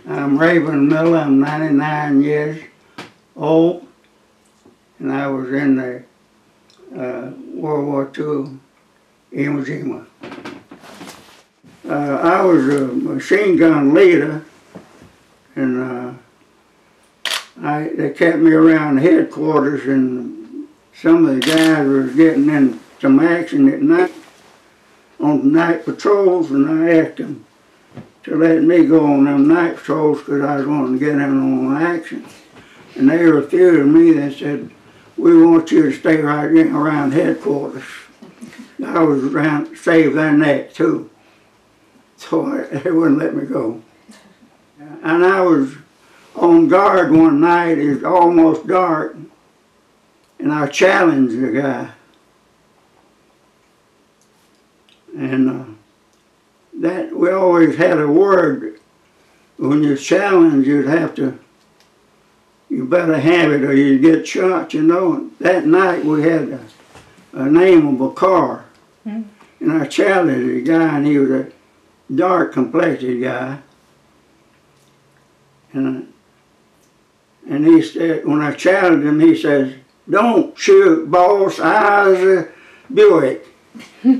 I'm Raburn Miller. I'm 99 years old, and I was in the World War II, Iwo Jima. I was a machine gun leader, and they kept me around headquarters, and some of the guys was getting in some action at night on night patrols, and I asked them to let me go on them night patrols because I was wanting to get in on action. And they refused me. They said, "We want you to stay right here around headquarters." I was around to save their neck too. So they wouldn't let me go. And I was on guard one night. It was almost dark, and I challenged the guy. And that we always had a word. When you challenge, you better have it or you get shot, you know. That night we had a name of a car. Mm. And I challenged the guy, and he was a dark complected guy. And he said, when I challenged him, he says, "Don't shoot, boss, I's a Buick." Yeah,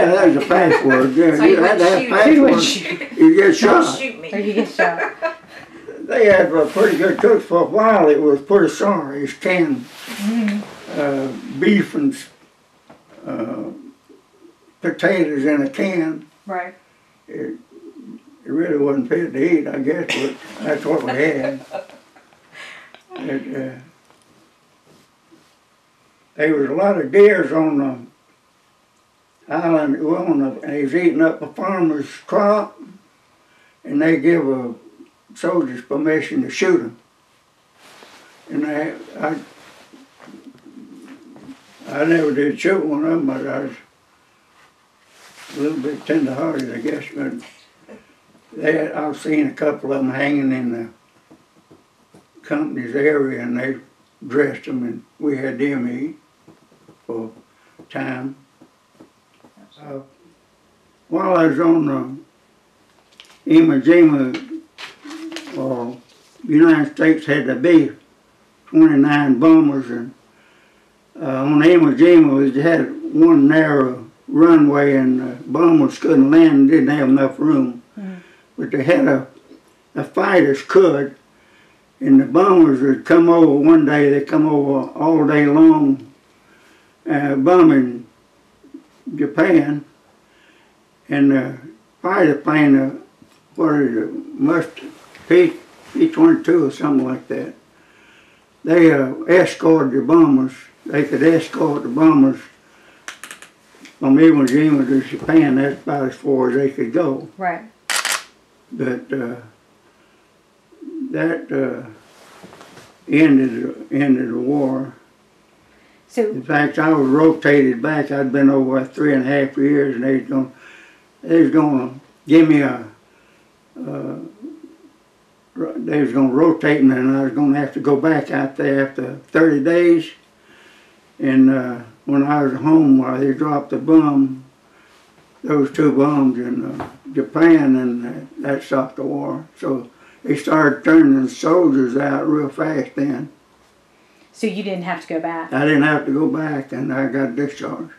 that was a password. Yeah, so you had to have password. You get shot. Don't shoot me. Or you get shot. They had a pretty good cook for a while. It was pretty sorry. It's canned beef and potatoes in a can. Right. It really wasn't fit to eat, I guess, but that's what we had. There was a lot of deers on the island. They was eating up a farmer's crop, and they give a soldiers permission to shoot them. And I never did shoot one of them, but I was a little bit tender-hearted, I guess. But I've seen a couple of them hanging in the company's area, and they dressed them, and we had them eat for time. While I was on the Iwo Jima, the United States had the B-29 bombers, and on Iwo Jima we had one narrow runway, and the bombers couldn't land and didn't have enough room. Mm. But they had the fighters could, and the bombers would come over one day. They come over all day long, bombing Japan, and the fighter plane, what is it, P-22 or something like that. They escorted the bombers. They could escort the bombers from Iwo Jima to Japan. That's about as far as they could go. Right. But that ended the war. So, in fact, I was rotated back. I'd been over 3.5 years, and they was going to give me they was going to rotate me, and I was going to have to go back out there after 30 days. And when I was home, they dropped the bomb, those 2 bombs in Japan, and that stopped the war. So they started turning the soldiers out real fast then. So you didn't have to go back? I didn't have to go back, and I got discharged.